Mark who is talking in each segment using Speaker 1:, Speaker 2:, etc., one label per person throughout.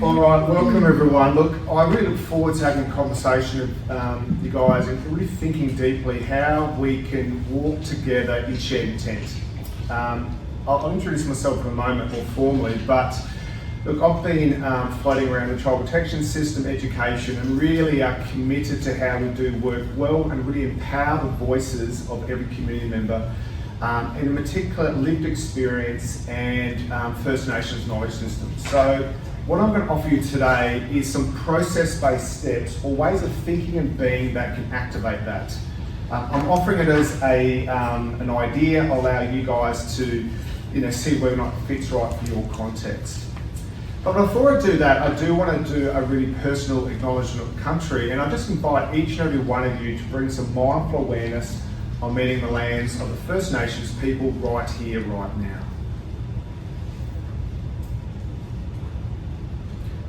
Speaker 1: All right, welcome everyone. Look, I really look forward to having a conversation with you guys and really thinking deeply how we can walk together in shared intent. I'll introduce myself in a moment more formally, but look, I've been floating around the child protection system, education, and really are committed to how we do work well and really empower the voices of every community member, and in particular lived experience and First Nations knowledge systems. So what I'm going to offer you today is some process-based steps or ways of thinking and being that can activate that. I'm offering it as an idea, allow you guys to see whether or not it fits right for your context. But before I do that, I do want to do a really personal acknowledgement of country, and I just invite each and every one of you to bring some mindful awareness on meeting the lands of the First Nations people right here, right now.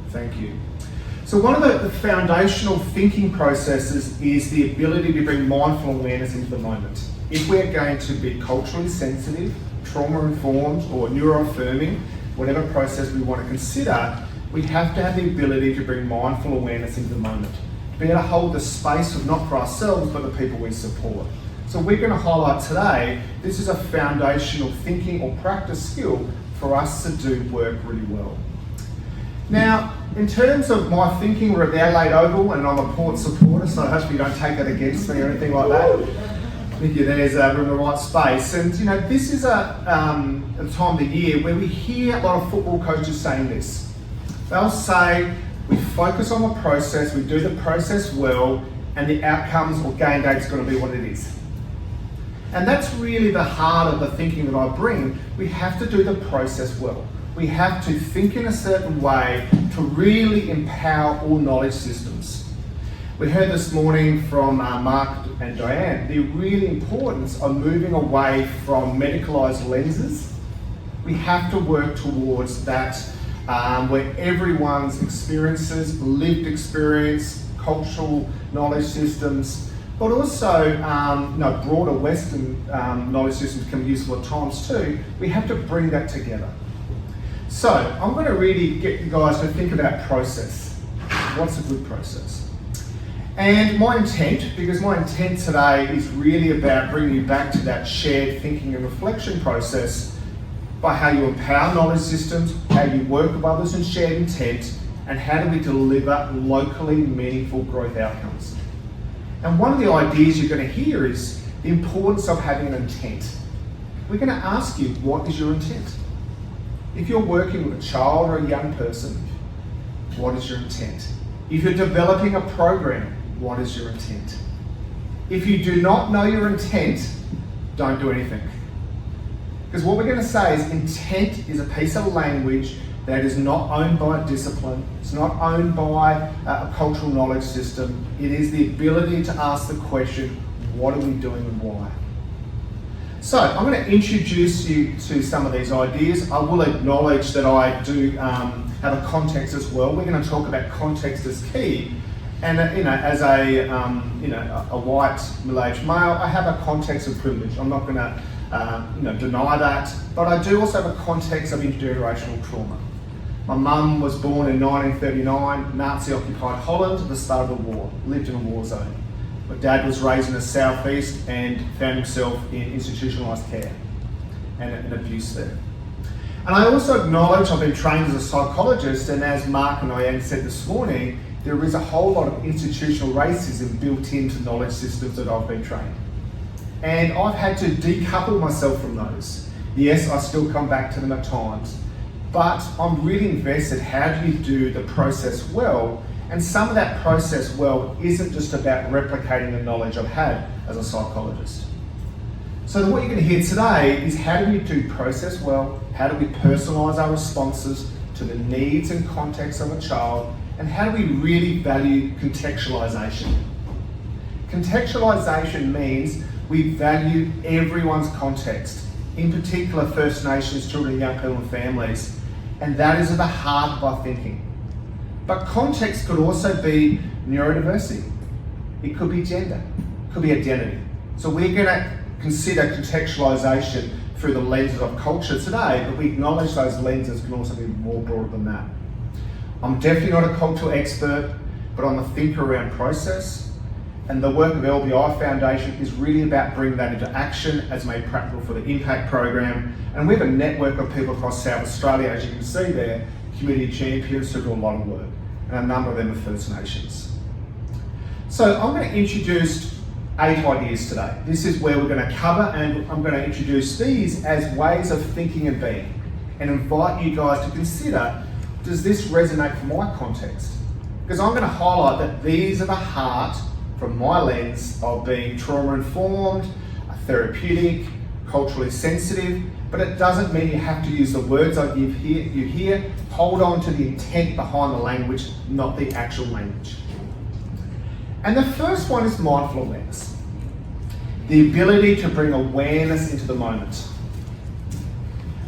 Speaker 1: Thank you. So one of the foundational thinking processes is the ability to bring mindful awareness into the moment. If we're going to be culturally sensitive, trauma-informed, or neuroaffirming, whatever process we want to consider, we have to have the ability to bring mindful awareness into the moment. To be able to hold the space of not for ourselves, but the people we support. So we're going to highlight today, this is a foundational thinking or practice skill for us to do work really well. Now, in terms of my thinking, we're at the Adelaide Oval and I'm a Port supporter, so hopefully you don't take that against me or anything like that. I think we're in the right space. And this is a time of the year where we hear a lot of football coaches saying this. They'll say, we focus on the process, we do the process well, and the outcomes or game day is going to be what it is. And that's really the heart of the thinking that I bring. We have to do the process well. We have to think in a certain way to really empower all knowledge systems. We heard this morning from Mark and Diane the really importance of moving away from medicalised lenses. We have to work towards that where everyone's experiences, lived experience, cultural knowledge systems, but also broader Western knowledge systems can be useful at times too. We have to bring that together. So I'm going to really get you guys to think about process. What's a good process? And my intent today is really about bringing you back to that shared thinking and reflection process by how you empower knowledge systems, how you work with others in shared intent, and how do we deliver locally meaningful growth outcomes. And one of the ideas you're going to hear is the importance of having an intent. We're going to ask you, what is your intent? If you're working with a child or a young person, what is your intent? If you're developing a program, what is your intent? If you do not know your intent, don't do anything. Because what we're going to say is intent is a piece of language that is not owned by a discipline, it's not owned by a cultural knowledge system. It is the ability to ask the question, what are we doing and why? So I'm going to introduce you to some of these ideas. I will acknowledge that I do have a context as well. We're going to talk about context as key. And as a white middle-aged male, I have a context of privilege. I'm not going to deny that, but I do also have a context of intergenerational trauma. My mum was born in 1939, Nazi-occupied Holland at the start of the war, lived in a war zone. My dad was raised in the southeast and found himself in institutionalised care and abuse there. And I also acknowledge I've been trained as a psychologist, and as Mark and Diane said this morning, there is a whole lot of institutional racism built into knowledge systems that I've been trained. And I've had to decouple myself from those. Yes, I still come back to them at times, but I'm really invested, how do you do the process well? And some of that process well isn't just about replicating the knowledge I've had as a psychologist. So what you're going to hear today is how do we do process well, how do we personalise our responses to the needs and context of a child, and how do we really value contextualisation. Contextualisation means we value everyone's context, in particular First Nations children, young people and families, and that is at the heart of our thinking. But context could also be neurodiversity. It could be gender, it could be identity. So we're going to consider contextualisation through the lenses of culture today, but we acknowledge those lenses can also be more broad than that. I'm definitely not a cultural expert, but I'm a thinker around process. And the work of LBI Foundation is really about bringing that into action as made practical for the Impact program. And we have a network of people across South Australia, as you can see there, community champions who do a lot of work. And a number of them are First Nations. So I'm going to introduce 8 ideas today. This is where we're going to cover, and I'm going to introduce these as ways of thinking and being, and invite you guys to consider, does this resonate for my context? Because I'm going to highlight that these are the heart, from my lens, of being trauma-informed, therapeutic, culturally sensitive, but it doesn't mean you have to use the words I give you here. Hold on to the intent behind the language, not the actual language. And the first one is mindful awareness. The ability to bring awareness into the moment.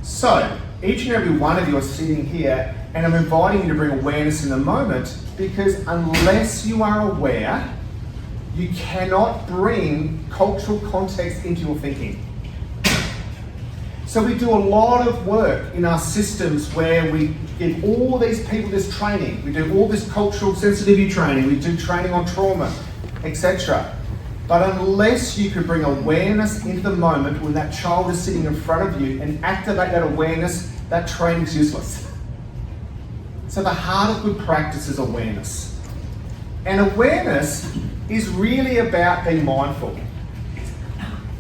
Speaker 1: So, each and every one of you are sitting here, and I'm inviting you to bring awareness in the moment, because unless you are aware, you cannot bring cultural context into your thinking. So we do a lot of work in our systems where we give all these people this training. We do all this cultural sensitivity training. We do training on trauma, etc. But unless you could bring awareness into the moment when that child is sitting in front of you and activate that awareness, that training is useless. So the heart of good practice is awareness. And awareness is really about being mindful.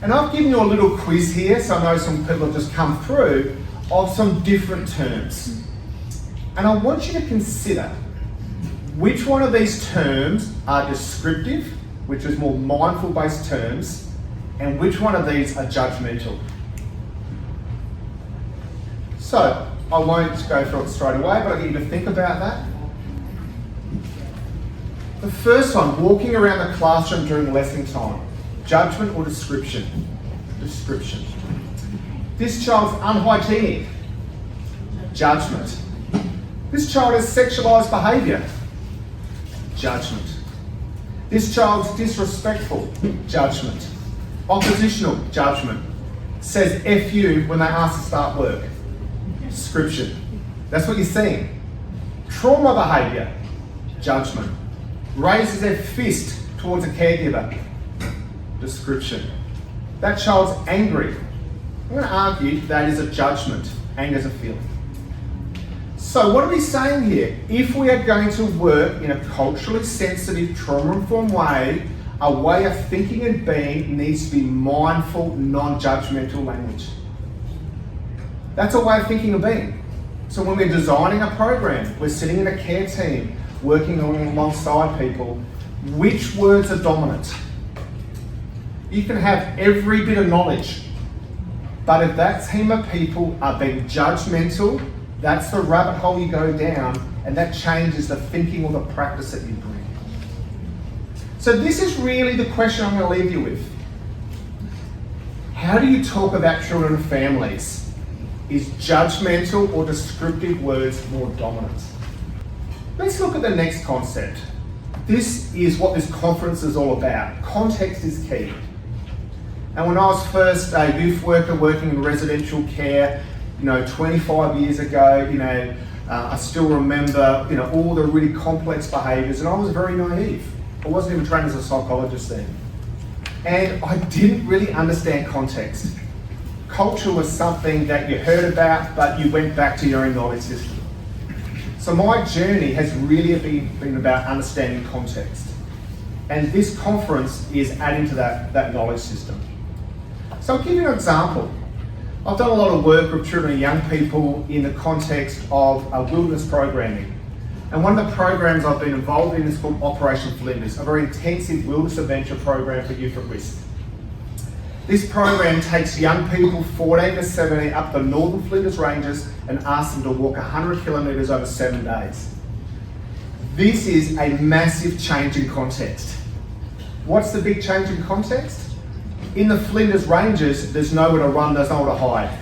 Speaker 1: And I've given you a little quiz here, so I know some people have just come through, of some different terms. And I want you to consider which one of these terms are descriptive, which is more mindful-based terms, and which one of these are judgmental. So, I won't go through it straight away, but I'll get you to think about that. The first one, walking around the classroom during lesson time. Judgment or description? Description. This child's unhygienic. Judgment. This child has sexualised behaviour. Judgment. This child's disrespectful. Judgment. Oppositional. Judgment. Says F you when they ask to start work. Description. That's what you're seeing. Trauma behaviour. Judgment. Raises their fist towards a caregiver. Description. That child's angry. I'm going to argue that is a judgment. Anger is a feeling. So what are we saying here? If we are going to work in a culturally sensitive, trauma-informed way, a way of thinking and being needs to be mindful, non-judgmental language. That's a way of thinking and being. So when we're designing a program, we're sitting in a care team, working alongside people, which words are dominant? You can have every bit of knowledge, but if that team of people are being judgmental, that's the rabbit hole you go down, and that changes the thinking or the practice that you bring. So this is really the question I'm going to leave you with. How do you talk about children and families? Is judgmental or descriptive words more dominant? Let's look at the next concept. This is what this conference is all about. Context is key. And when I was first a youth worker working in residential care, 25 years ago, I still remember, all the really complex behaviours, and I was very naive. I wasn't even trained as a psychologist then. And I didn't really understand context. Culture was something that you heard about, but you went back to your own knowledge system. So my journey has really been about understanding context. And this conference is adding to that knowledge system. So I'll give you an example. I've done a lot of work with children and young people in the context of wilderness programming. And one of the programs I've been involved in is called Operation Flinders, a very intensive wilderness adventure program for youth at risk. This program takes young people 14 to 17 up the northern Flinders Ranges and asks them to walk 100 kilometres over 7 days. This is a massive change in context. What's the big change in context? In the Flinders Ranges, there's nowhere to run, there's nowhere to hide.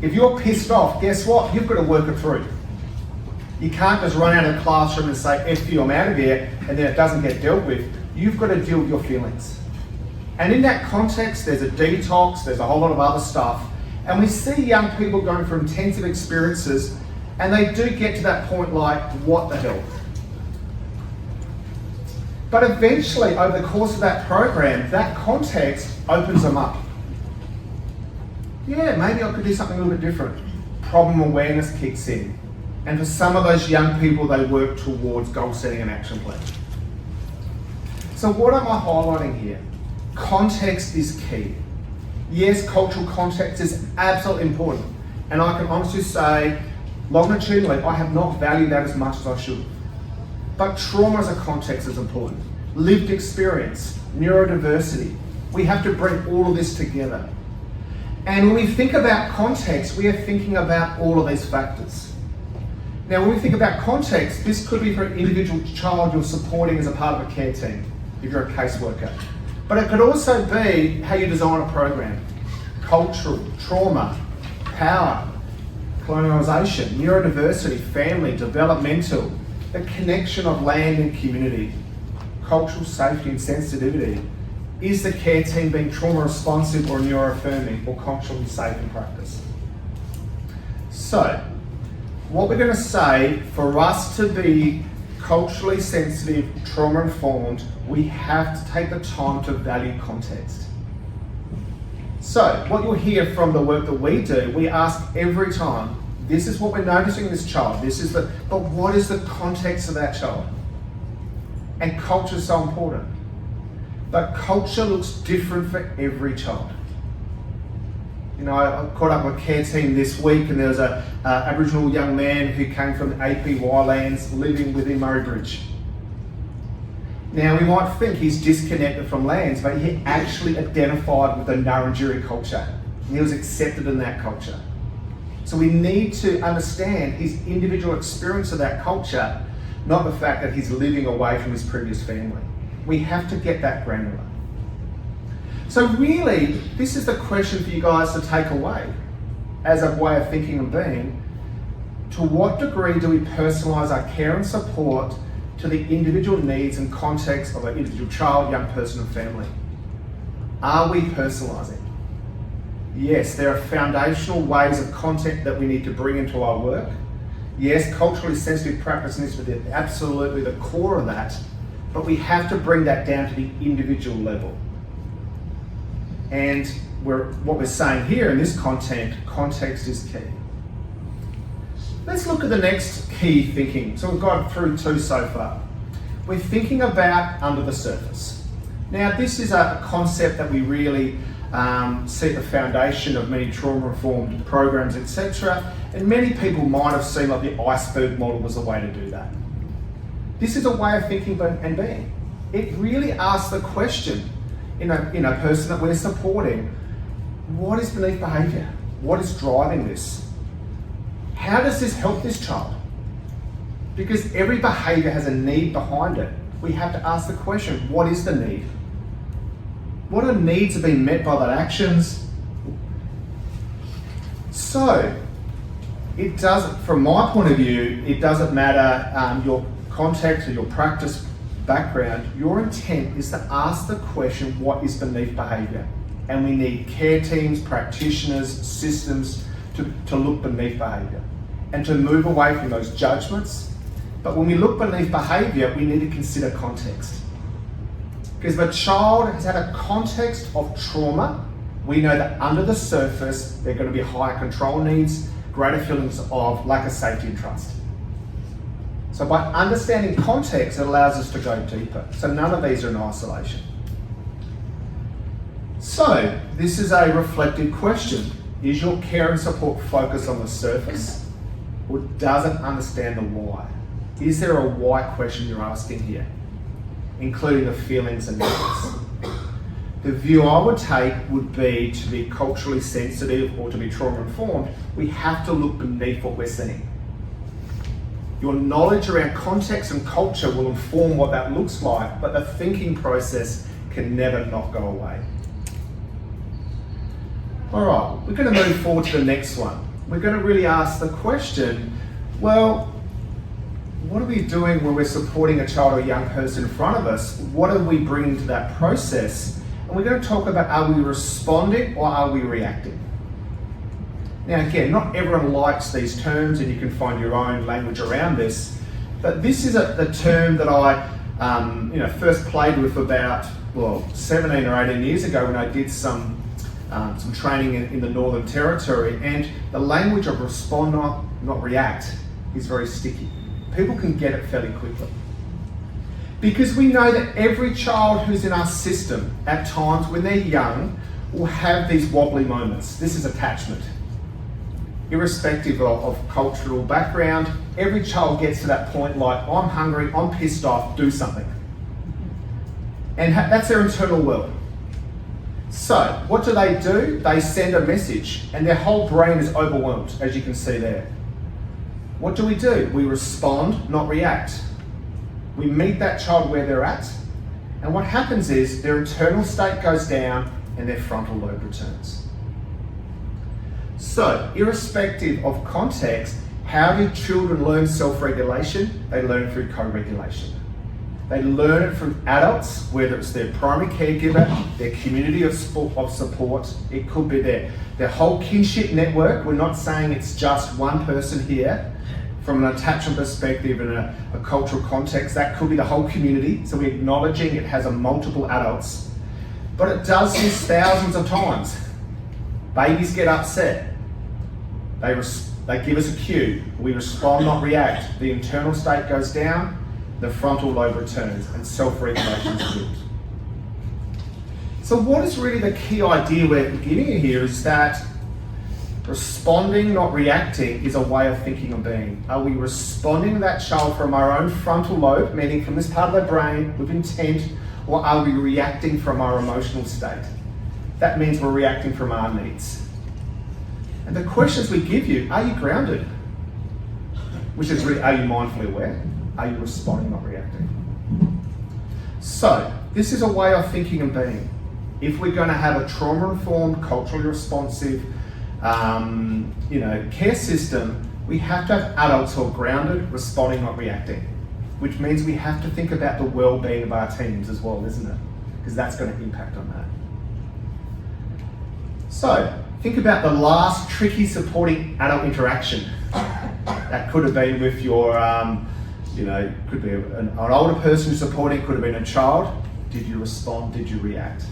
Speaker 1: If you're pissed off, guess what? You've got to work it through. You can't just run out of the classroom and say, F you, I'm out of here, and then it doesn't get dealt with. You've got to deal with your feelings. And in that context, there's a detox, there's a whole lot of other stuff. And we see young people going through intensive experiences, And they do get to that point like, what the hell? But eventually, over the course of that program, that context opens them up. Yeah, maybe I could do something a little bit different. Problem awareness kicks in. And for some of those young people, they work towards goal setting and action plan. So what am I highlighting here? Context is key. Yes, cultural context is absolutely important. And I can honestly say, longitudinally, I have not valued that as much as I should. But trauma as a context is important. Lived experience, neurodiversity. We have to bring all of this together. And when we think about context, we are thinking about all of these factors. Now, when we think about context, this could be for an individual child you're supporting as a part of a care team, if you're a caseworker. But it could also be how you design a program. Cultural, trauma, power, colonialisation, neurodiversity, family, developmental, the connection of land and community, cultural safety and sensitivity. Is the care team being trauma responsive or neuroaffirming or culturally safe in practice? So, what we're going to say, for us to be culturally sensitive, trauma informed, we have to take the time to value context. So, what you'll hear from the work that we do, we ask every time, this is what we're noticing in this child, but what is the context of that child? And culture is so important. But culture looks different for every child. You know, I caught up with a care team this week, and there was a Aboriginal young man who came from the KWY lands living within Murray Bridge. Now, we might think he's disconnected from lands, but he actually identified with the Nurrunjeri culture. And he was accepted in that culture. So we need to understand his individual experience of that culture, not the fact that he's living away from his previous family. We have to get that granular. So really, this is the question for you guys to take away as a way of thinking and being. To what degree do we personalise our care and support to the individual needs and context of an individual child, young person and family? Are we personalising? Yes, there are foundational ways of content that we need to bring into our work. Yes, culturally sensitive practice needs to be absolutely the core of that, but we have to bring that down to the individual level. And what we're saying here in this context is key. Let's look at the next key thinking. So we've gone through two so far. We're thinking about under the surface. Now, this is a concept that we really see at the foundation of many trauma-informed programs, etc. And many people might have seen like the iceberg model was the way to do that. This is a way of thinking and being. It really asks the question in a person that we're supporting, what is beneath behaviour? What is driving this? How does this help this child? Because every behaviour has a need behind it. We have to ask the question, what is the need? What are needs are being met by that actions? So, it doesn't, from my point of view, it doesn't matter your context or your practice background. Your intent is to ask the question, what is beneath behaviour? And we need care teams, practitioners, systems to look beneath behaviour and to move away from those judgments. But when we look beneath behaviour, we need to consider context. Because if a child has had a context of trauma, we know that under the surface, there are going to be higher control needs, greater feelings of lack of safety and trust. So by understanding context, it allows us to go deeper. So none of these are in isolation. So this is a reflective question. Is your care and support focused on the surface, or does it understand the why? Is there a why question you're asking here, including the feelings and needs? The view I would take would be to be culturally sensitive or to be trauma-informed, we have to look beneath what we're seeing. Your knowledge around context and culture will inform what that looks like, but the thinking process can never not go away. All right, we're going to move forward to the next one. We're going to really ask the question, well, what are we doing when we're supporting a child or a young person in front of us? What are we bringing to that process? And we're going to talk about, are we responding or are we reacting? Now again, not everyone likes these terms, and you can find your own language around this, but this is the term that I first played with about 17 or 18 years ago when I did some training in the Northern Territory, and the language of respond, not react is very sticky. People can get it fairly quickly. Because we know that every child who's in our system, at times when they're young, will have these wobbly moments. This is attachment. Irrespective of cultural background, every child gets to that point like, I'm hungry, I'm pissed off, do something. And that's their internal world. So, what do? They send a message, and their whole brain is overwhelmed, as you can see there. What do? We respond, not react. We meet that child where they're at, and what happens is their internal state goes down and their frontal lobe returns. So, irrespective of context, how do children learn self-regulation? They learn through co-regulation. They learn it from adults, whether it's their primary caregiver, their community of support. It could be their whole kinship network. We're not saying it's just one person here. From an attachment perspective and a cultural context, that could be the whole community. So we're acknowledging it has a multiple adults. But it does this thousands of times. Babies get upset. They give us a cue. We respond, not react. The internal state goes down, the frontal lobe returns, and self-regulation is built. So what is really the key idea we're giving you here is that responding, not reacting, is a way of thinking and being. Are we responding to that child from our own frontal lobe, meaning from this part of the brain with intent, or are we reacting from our emotional state? That means we're reacting from our needs. And the questions we give you, are you grounded? Which is really, are you mindfully aware? Are you responding, not reacting? So, this is a way of thinking and being. If we're going to have a trauma-informed, culturally responsive, care system, we have to have adults who are grounded, responding, not reacting. Which means we have to think about the well-being of our teams as well, isn't it? Because that's going to impact on that. So, think about the last tricky supporting adult interaction. That could have been with your, could be an older person who's supporting, could have been a child. Did you respond? Did you react?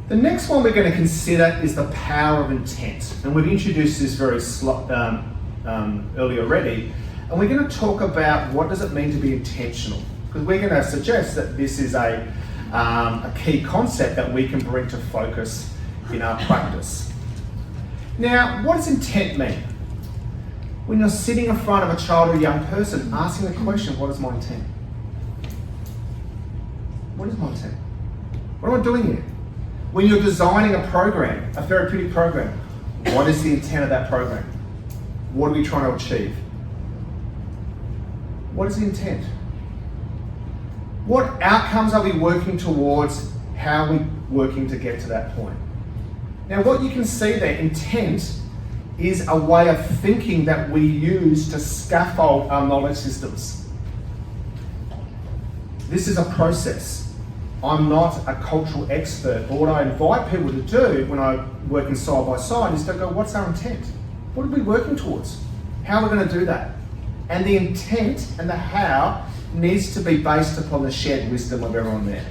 Speaker 1: The next one we're going to consider is the power of intent. And we've introduced this very early already. And we're going to talk about what does it mean to be intentional. Because we're going to suggest that this is a key concept that we can bring to focus in our practice. Now, what does intent mean? When you're sitting in front of a child or a young person, asking the question, what is my intent? What is my intent? What am I doing here? When you're designing a program, a therapeutic program, what is the intent of that program? What are we trying to achieve? What is the intent? What outcomes are we working towards? How are we working to get to that point? Now, what you can see there, intent is a way of thinking that we use to scaffold our knowledge systems. This is a process. I'm not a cultural expert, but what I invite people to do when I'm working side by side is to go, what's our intent? What are we working towards? How are we going to do that? And the intent and the how needs to be based upon the shared wisdom of everyone there.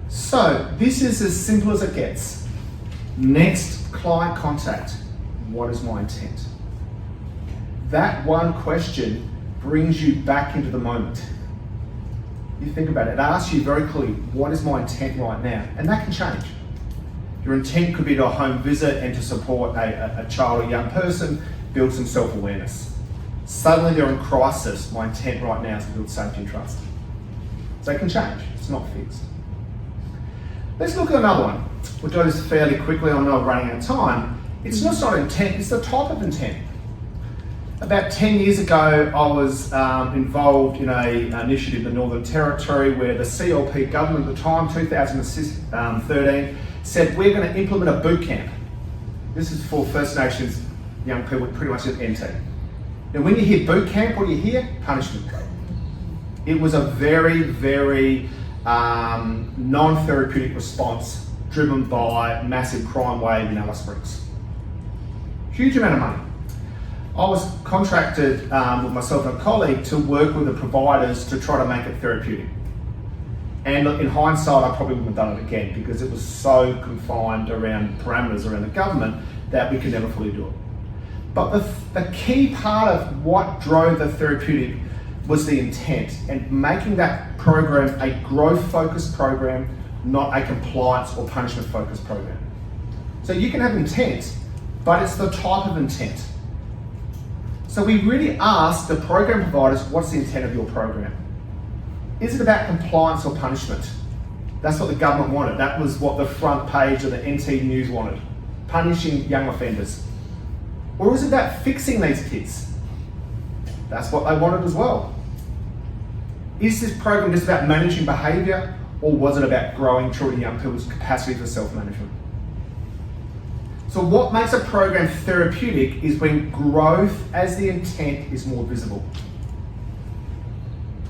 Speaker 1: So, this is as simple as it gets. Next, client contact. What is my intent? That one question brings you back into the moment. You think about it, it asks you very clearly, what is my intent right now? And that can change. Your intent could be to a home visit and to support a child or young person, build some self-awareness. Suddenly they're in crisis, my intent right now is to build safety and trust. So it can change, it's not fixed. Let's look at another one. We'll do this fairly quickly, I'm not running out of time. It's not intent, it's the type of intent. About 10 years ago, I was involved in an initiative in the Northern Territory where the CLP government at the time, 2013, said we're going to implement a boot camp. This is for First Nations young people, pretty much at NT. Now when you hear boot camp, what do you hear? Punishment. It was a very, very non-therapeutic response driven by massive crime wave in Alice Springs. Huge amount of money. I was contracted with myself and a colleague to work with the providers to try to make it therapeutic. And in hindsight, I probably wouldn't have done it again because it was so confined around parameters around the government that we could never fully do it. But the key part of what drove the therapeutic was the intent and making that program a growth-focused program, not a compliance or punishment-focused program. So you can have intent, but it's the type of intent. So we really asked the program providers, what's the intent of your program? Is it about compliance or punishment? That's what the government wanted. That was what the front page of the NT News wanted, punishing young offenders. Or is it about fixing these kids? That's what they wanted as well. Is this program just about managing behaviour, or was it about growing children and young people's capacity for self-management? So what makes a program therapeutic is when growth as the intent is more visible.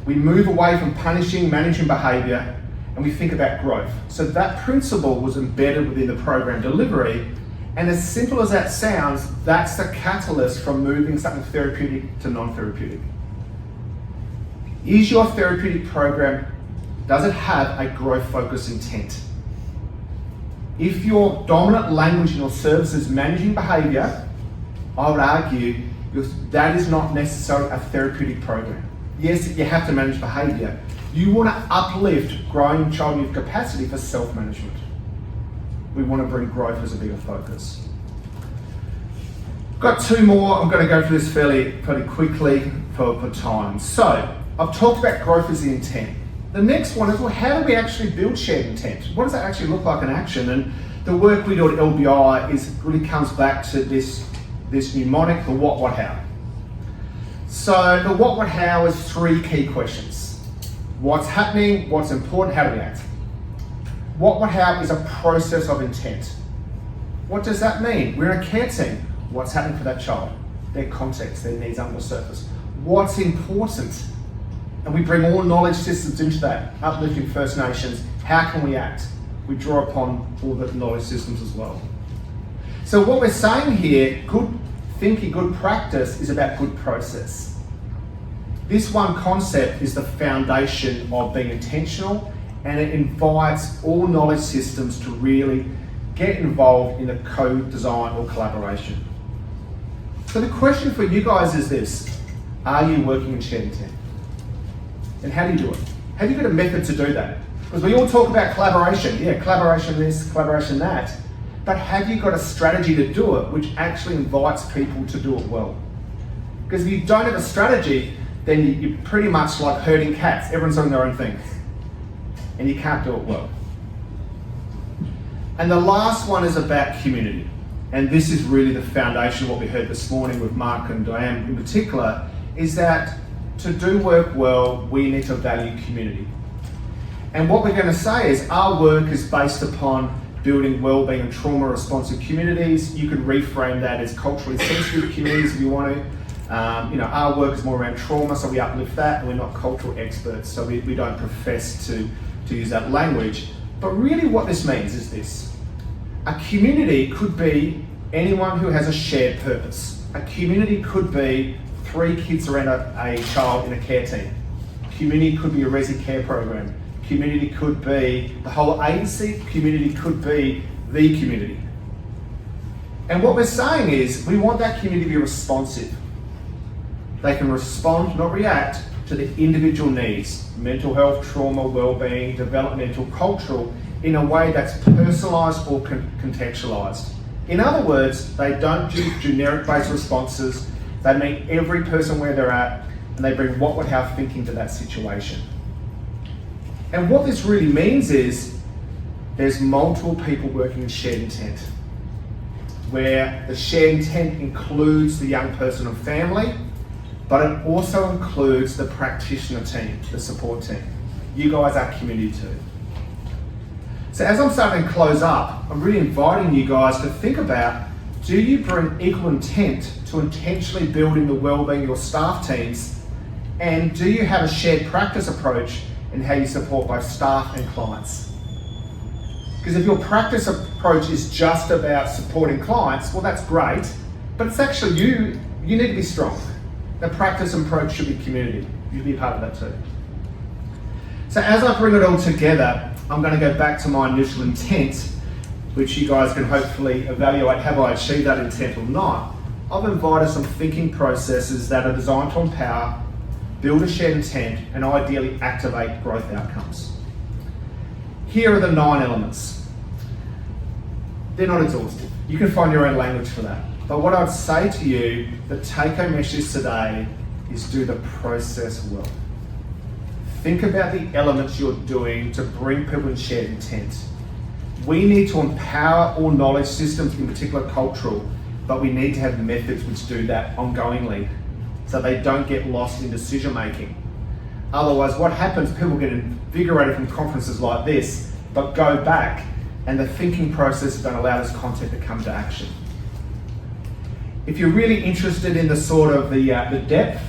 Speaker 1: We move away from punishing, managing behaviour, and we think about growth. So that principle was embedded within the program delivery, and as simple as that sounds, that's the catalyst from moving something therapeutic to non-therapeutic. Is your therapeutic program, does it have a growth-focused intent? If your dominant language in your service is managing behaviour, I would argue that is not necessarily a therapeutic program. Yes, you have to manage behaviour. You want to uplift growing child youth capacity for self-management. We want to bring growth as a bigger focus. Got two more. I'm going to go through this fairly quickly for time. So, I've talked about growth as the intent. The next one is, well, how do we actually build shared intent? What does that actually look like in action? And the work we do at LBI really comes back to this mnemonic, the what, how. So the what, how is three key questions. What's happening, what's important, how do we act? What, how is a process of intent. What does that mean? We're in a care team. What's happening for that child? Their context, their needs under the surface. What's important? And we bring all knowledge systems into that, uplifting First Nations. How can we act? We draw upon all the knowledge systems as well. So what we're saying here, good thinking, good practice is about good process. This one concept is the foundation of being intentional, and it invites all knowledge systems to really get involved in a co-design or collaboration. So the question for you guys is this: are you working in shared intent? And how do you do it? Have you got a method to do that? Because we all talk about collaboration. Yeah, collaboration this, collaboration that. But have you got a strategy to do it which actually invites people to do it well? Because if you don't have a strategy, then you're pretty much like herding cats. Everyone's doing their own thing. And you can't do it well. And the last one is about community. And this is really the foundation of what we heard this morning with Mark and Diane in particular, is that to do work well, we need to value community. And what we're going to say is our work is based upon building wellbeing and trauma-responsive communities. You could reframe that as culturally sensitive communities if you want to. Our work is more around trauma, so we uplift that, and we're not cultural experts, so we don't profess to use that language. But really what this means is this. A community could be anyone who has a shared purpose. A community could be 3 kids around a child in a care team. Community could be a resi care program. Community could be the whole agency. Community could be the community. And what we're saying is we want that community to be responsive. They can respond, not react, to the individual needs, mental health, trauma, wellbeing, developmental, cultural, in a way that's personalised or contextualised. In other words, they don't do generic-based responses. They meet every person where they're at, and they bring what, how thinking to that situation. And what this really means is there's multiple people working in shared intent, where the shared intent includes the young person and family, but it also includes the practitioner team, the support team. You guys are community too. So as I'm starting to close up, I'm really inviting you guys to think about, do you bring equal intent to intentionally building the wellbeing of your staff teams? And do you have a shared practice approach in how you support both staff and clients? Because if your practice approach is just about supporting clients, well, that's great, but it's actually you need to be strong. The practice approach should be community. You be part of that too. So as I bring it all together, I'm going to go back to my initial intent, which you guys can hopefully evaluate, have I achieved that intent or not. I've invited some thinking processes that are designed to empower, build a shared intent, and ideally activate growth outcomes. Here are the 9 elements. They're not exhaustive. You can find your own language for that. But what I'd say to you, the take-home message today is do the process well. Think about the elements you're doing to bring people in shared intent. We need to empower all knowledge systems, in particular cultural, but we need to have methods which do that ongoingly so they don't get lost in decision making. Otherwise, what happens, people get invigorated from conferences like this, but go back and the thinking process don't allow this content to come to action. If you're really interested in the sort of the depth,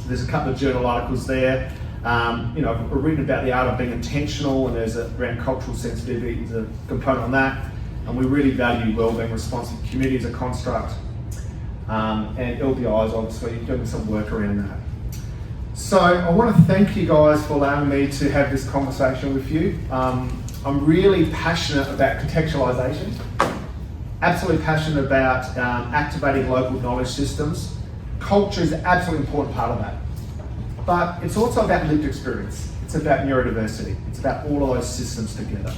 Speaker 1: there's a couple of journal articles there. I've written about the art of being intentional, and there's around cultural sensitivity, there's a component on that. And we really value wellbeing, responsive community as a construct. And LBI is obviously doing some work around that. So I want to thank you guys for allowing me to have this conversation with you. I'm really passionate about contextualization, absolutely passionate about activating local knowledge systems. Culture is an absolutely important part of that. But it's also about lived experience. It's about neurodiversity. It's about all of those systems together.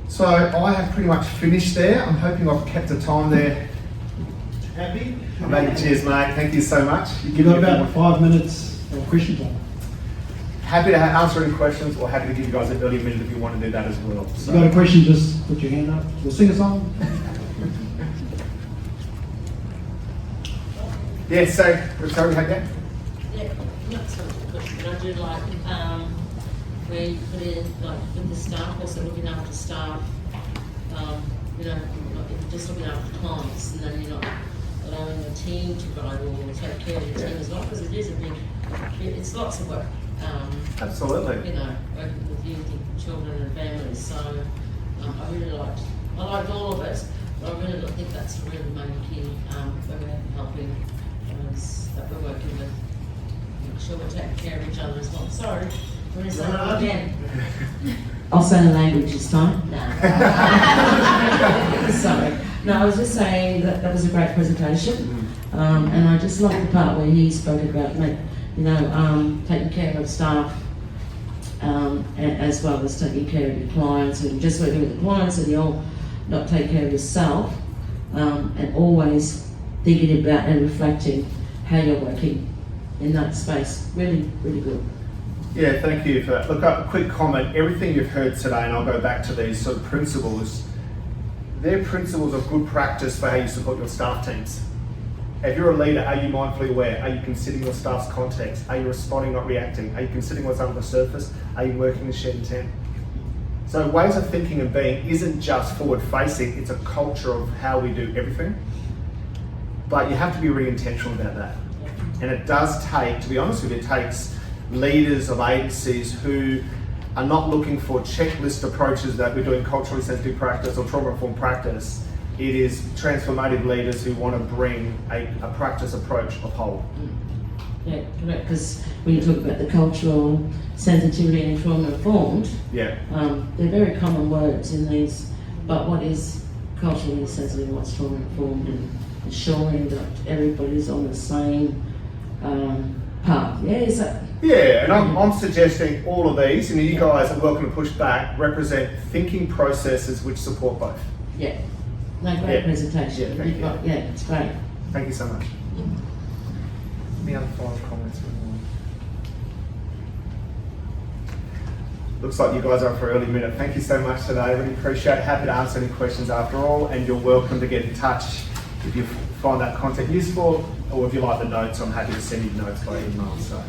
Speaker 1: So I have pretty much finished there. I'm hoping I've kept the time there. Happy? Cheers, mate. Thank you so much.
Speaker 2: You've got about 5 minutes of question time.
Speaker 1: Happy to answer any questions, or happy to give you guys an early minute if you want to do that as well. So.
Speaker 2: If you've got a question, just put your hand up. We'll sing a song.
Speaker 1: Yeah, so, sorry, we had that?
Speaker 3: Yeah, not so much, but I do like where you put in, like, with the staff, also looking after staff, just looking after clients, and then you're not allowing the team to grow or take care of the team as well, because it is a big, it's lots of work.
Speaker 1: Absolutely.
Speaker 3: Working with youth and children and families, so I really liked all of it, but I really think that's a really main key when we're helping that we're working with. Make sure we're taking care of each other as well. Sorry, I'm going to say that again.
Speaker 4: I'll say the language this time. No. Sorry. No, I was just saying that was a great presentation, and I just like the part where he spoke about taking care of staff, as well as taking care of your clients, and just working with the clients, and you'll not take care of yourself, and always thinking about and reflecting how you're working in that space. Really, really good.
Speaker 1: Yeah, thank you for that. Look, a quick comment. Everything you've heard today, and I'll go back to these sort of principles, they're principles of good practice for how you support your staff teams. If you're a leader, are you mindfully aware? Are you considering your staff's context? Are you responding, not reacting? Are you considering what's under the surface? Are you working in shared intent? So ways of thinking and being isn't just forward-facing, it's a culture of how we do everything. But you have to be really intentional about that. And it does take, to be honest with you, it takes leaders of agencies who are not looking for checklist approaches that we're doing culturally sensitive practice or trauma-informed practice. It is transformative leaders who want to bring a practice approach of whole.
Speaker 4: Yeah, correct, because when you talk about the cultural sensitivity and trauma-informed,
Speaker 1: yeah,
Speaker 4: they're very common words in these, but what is culturally sensitive and what's trauma-informed, and ensuring that everybody's on the same path. Yeah, is that?
Speaker 1: Yeah, and I'm suggesting all of these, and you guys are welcome to push back, represent thinking processes which support both.
Speaker 4: Yeah, no, great presentation.
Speaker 1: Yeah, thank you.
Speaker 4: Yeah, it's great.
Speaker 1: Thank you so much. Any other final comments? Looks like you guys are up for early minute. Thank you so much today. I really appreciate it. Happy to answer any questions after all, and you're welcome to get in touch if you find that content useful, or if you like the notes, I'm happy to send you notes by email. So.